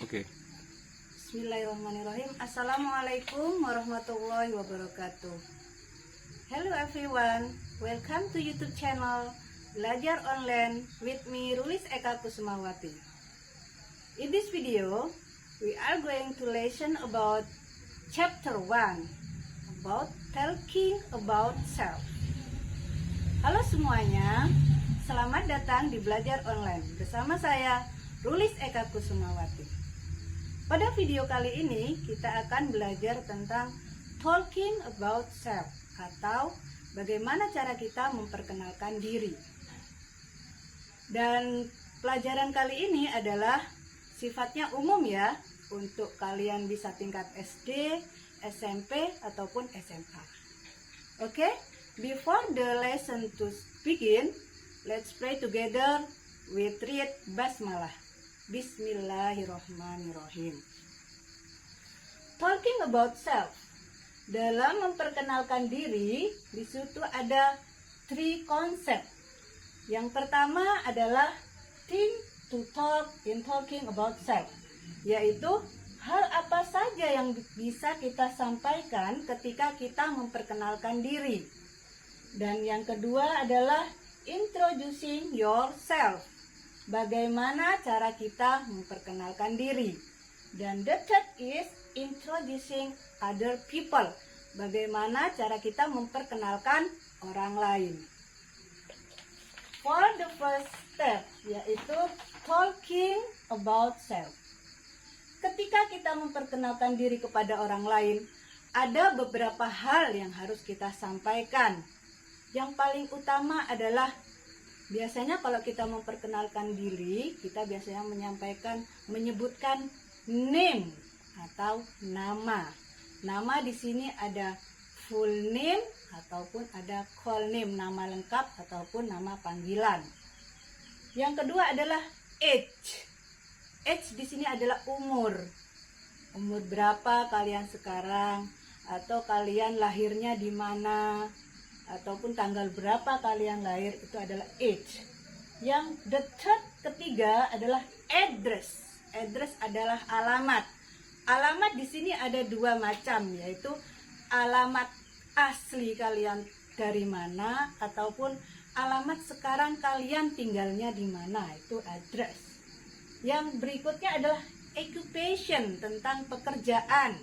Oke. Bismillahirrahmanirrahim. Assalamualaikum warahmatullahi wabarakatuh. Hello everyone, welcome to YouTube channel Belajar Online with me Rulis Eka Kusumawati. In this video, we are going to listen about chapter 1 about talking about self. Halo semuanya, selamat datang di Belajar Online bersama saya Rulis Eka Kusumawati. Pada video kali ini kita akan belajar tentang talking about self atau bagaimana cara kita memperkenalkan diri. Dan pelajaran kali ini adalah sifatnya umum ya, untuk kalian bisa tingkat SD, SMP ataupun SMA. Oke, before the lesson to begin, let's pray together with read basmalah. Bismillahirrahmanirrahim. Talking about self. Dalam memperkenalkan diri, di situ ada 3 konsep. Yang pertama adalah thing to talk in talking about self, yaitu hal apa saja yang bisa kita sampaikan ketika kita memperkenalkan diri. Dan yang kedua adalah introducing yourself. Bagaimana cara kita memperkenalkan diri. Dan the third is introducing other people. Bagaimana cara kita memperkenalkan orang lain. For the first step, yaitu talking about self. Ketika kita memperkenalkan diri kepada orang lain, ada beberapa hal yang harus kita sampaikan. Yang paling utama adalah biasanya kalau kita memperkenalkan diri, kita biasanya menyebutkan name atau nama. Nama di sini ada full name ataupun ada call name, nama lengkap ataupun nama panggilan. Yang kedua adalah age. Age di sini adalah umur. Umur berapa kalian sekarang, atau kalian lahirnya di mana, ataupun tanggal berapa kalian lahir, itu adalah age. Yang the third ketiga adalah address. Address adalah alamat. Alamat di sini ada 2 macam, yaitu alamat asli kalian dari mana ataupun alamat sekarang kalian tinggalnya di mana, itu address. Yang berikutnya adalah occupation, tentang pekerjaan.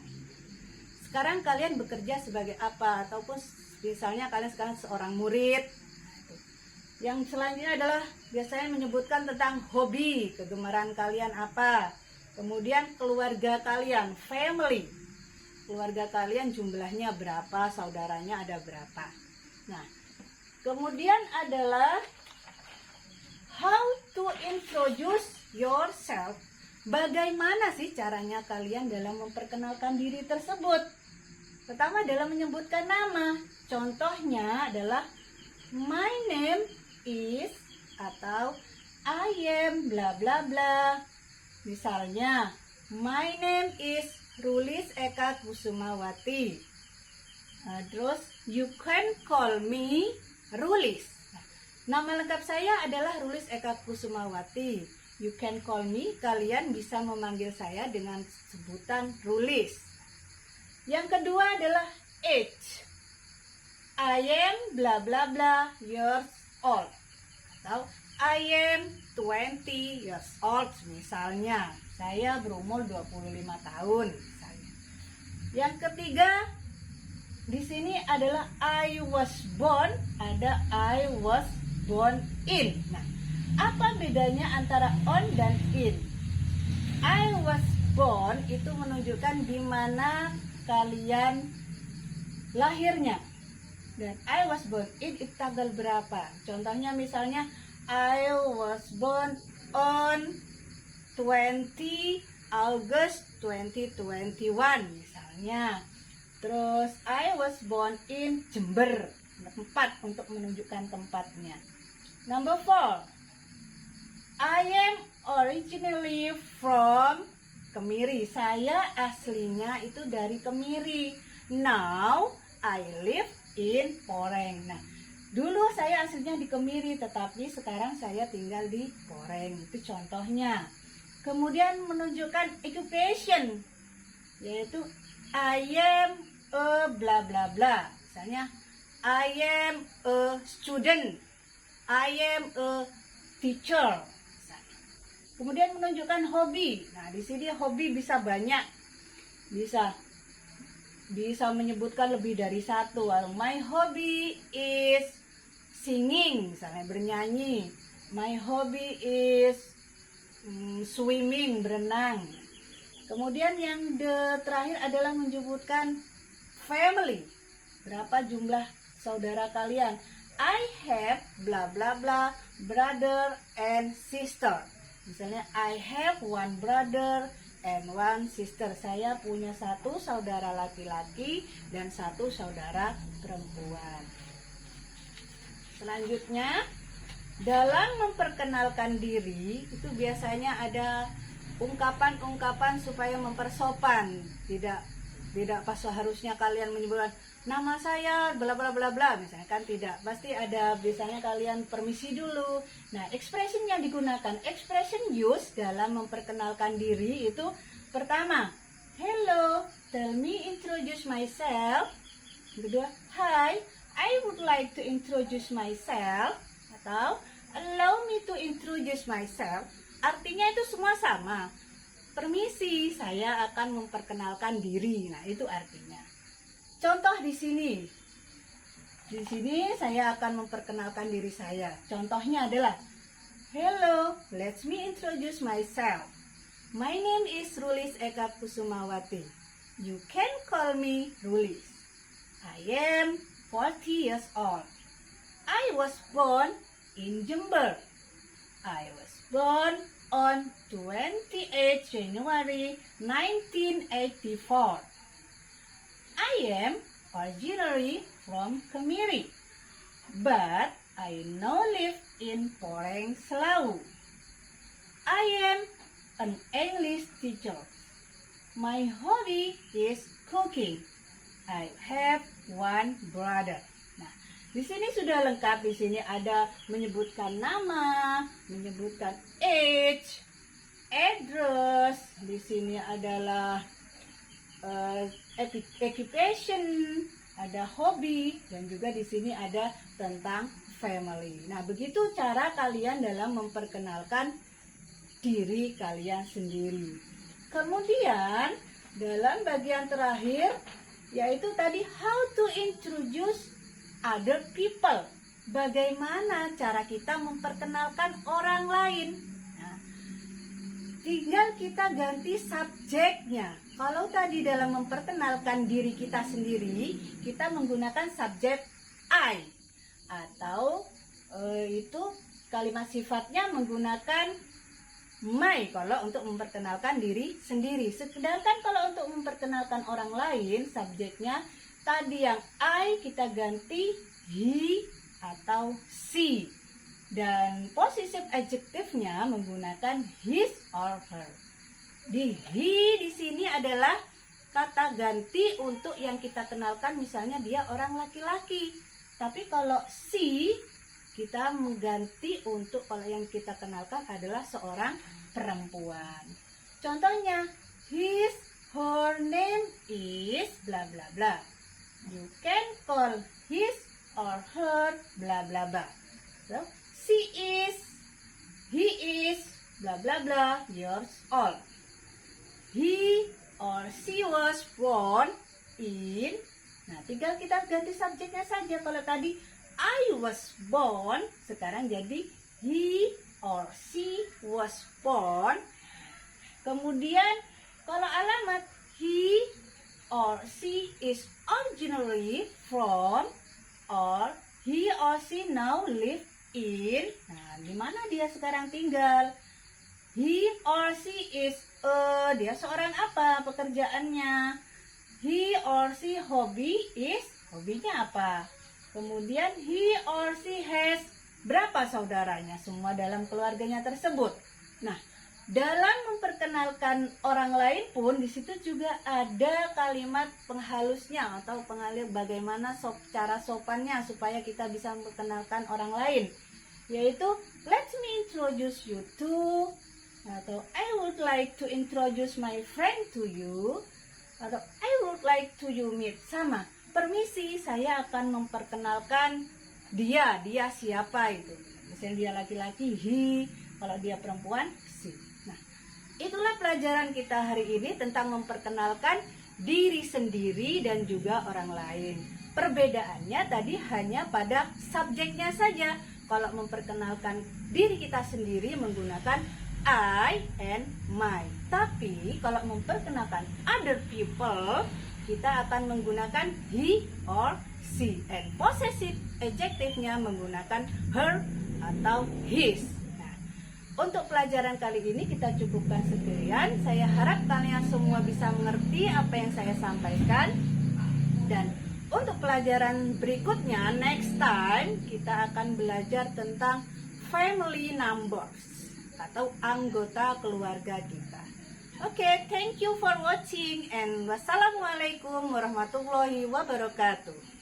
Sekarang kalian bekerja sebagai apa, ataupun misalnya kalian sekarang seorang murid. Yang selanjutnya adalah biasanya menyebutkan tentang hobi, kegemaran kalian apa. Kemudian keluarga kalian, family. Keluarga kalian jumlahnya berapa, saudaranya ada berapa. Nah, kemudian adalah how to introduce yourself. Bagaimana sih caranya kalian dalam memperkenalkan diri tersebut? Pertama adalah menyebutkan nama. Contohnya adalah my name is atau I am bla bla bla. Misalnya my name is Rulis Eka Kusumawati. Terus you can call me Rulis. Nama lengkap saya adalah Rulis Eka Kusumawati. You can call me, kalian bisa memanggil saya dengan sebutan Rulis. Yang kedua adalah age. I am bla bla bla years old. Atau I am 20 years old misalnya. Saya berumur 25 tahun misalnya. Yang ketiga di sini adalah I was born, ada I was born in. Nah, apa bedanya antara on dan in? I was born itu menunjukkan di mana kalian lahirnya, dan I was born in itu tanggal berapa. Contohnya misalnya I was born on 20 August 2021 misalnya. Terus I was born in Jember, 4 untuk menunjukkan tempatnya. Number 4, I am originally from Kemiri. Saya aslinya itu dari Kemiri. Now I live in Poreng. Nah, dulu saya aslinya di Kemiri, tetapi sekarang saya tinggal di Poreng. Itu contohnya. Kemudian menunjukkan occupation, yaitu I am a bla bla bla. Misalnya I am a student, I am a teacher. Kemudian menunjukkan hobi. Nah, di sini hobi bisa banyak. Bisa menyebutkan lebih dari satu. My hobby is singing, misalnya bernyanyi. My hobby is swimming, berenang. Kemudian yang terakhir adalah menyebutkan family. Berapa jumlah saudara kalian? I have bla bla bla brother and sister. Misalnya I have one brother and one sister. Saya punya satu saudara laki-laki dan satu saudara perempuan. Selanjutnya, dalam memperkenalkan diri itu biasanya ada ungkapan-ungkapan supaya mempersopan. Tidak pas seharusnya kalian menyebutkan nama saya bla bla bla bla, misalnya kan tidak. Pasti ada biasanya kalian permisi dulu. Nah, expression yang digunakan, expression use dalam memperkenalkan diri itu pertama, hello, tell me introduce myself. Kedua, hi, I would like to introduce myself. Atau allow me to introduce myself. Artinya itu semua sama. Permisi, saya akan memperkenalkan diri. Nah, itu artinya. Contoh di sini. Di sini saya akan memperkenalkan diri saya. Contohnya adalah, hello, let me introduce myself. My name is Rulis Eka Kusumawati. You can call me Rulis. I am 40 years old. I was born in Jember. I was born on 28 January 1984. I am originally from Kemiri, but I now live in Poreng, Selawu. I am an English teacher. My hobby is cooking. I have one brother. Nah, di sini sudah lengkap. Di sini ada menyebutkan nama, menyebutkan age, address. Di sini adalah occupation, ada hobi, dan juga di sini ada tentang family. Nah, begitu cara kalian dalam memperkenalkan diri kalian sendiri. Kemudian dalam bagian terakhir yaitu tadi how to introduce other people. Bagaimana cara kita memperkenalkan orang lain. Nah, tinggal kita ganti subjeknya. Kalau tadi dalam memperkenalkan diri kita sendiri, kita menggunakan subjek I. Atau itu kalimat sifatnya menggunakan my kalau untuk memperkenalkan diri sendiri. Sedangkan kalau untuk memperkenalkan orang lain, subjeknya tadi yang I kita ganti he atau she. Dan possessive adjektifnya menggunakan his or her. Di he di sini adalah kata ganti untuk yang kita kenalkan, misalnya dia orang laki-laki. Tapi kalau she kita mengganti untuk kalau yang kita kenalkan adalah seorang perempuan. Contohnya, his, her name is bla bla bla. You can call his or her bla bla bla. So, she is, he is bla bla bla years old. He or she was born in. Nah, tinggal kita ganti subjeknya saja. Kalau tadi I was born, sekarang jadi he or she was born. Kemudian kalau alamat, he or she is originally from, or he or she now live in. Nah, di mana dia sekarang tinggal? He or she is dia seorang apa pekerjaannya? He or she hobby is, hobinya apa? Kemudian he or she has berapa saudaranya? Semua dalam keluarganya tersebut. Nah, dalam memperkenalkan orang lain pun di situ juga ada kalimat penghalusnya atau pengalir bagaimana cara sopannya supaya kita bisa memperkenalkan orang lain. Yaitu let me introduce you to, atau I would like to introduce my friend to you, atau I would like to you meet. Sama, permisi, saya akan memperkenalkan dia siapa itu. Misalnya dia laki-laki, he, kalau dia perempuan, she. Nah, itulah pelajaran kita hari ini tentang memperkenalkan diri sendiri dan juga orang lain. Perbedaannya tadi hanya pada subjeknya saja. Kalau memperkenalkan diri kita sendiri menggunakan I and my. Tapi kalau memperkenalkan other people, kita akan menggunakan he or she. And possessive adjective-nya menggunakan her atau his. Nah, untuk pelajaran kali ini kita cukupkan sekian. Saya harap kalian semua bisa mengerti apa yang saya sampaikan. Dan untuk pelajaran berikutnya, next time, kita akan belajar tentang family numbers atau anggota keluarga kita. Oke, thank you for watching and wassalamualaikum warahmatullahi wabarakatuh.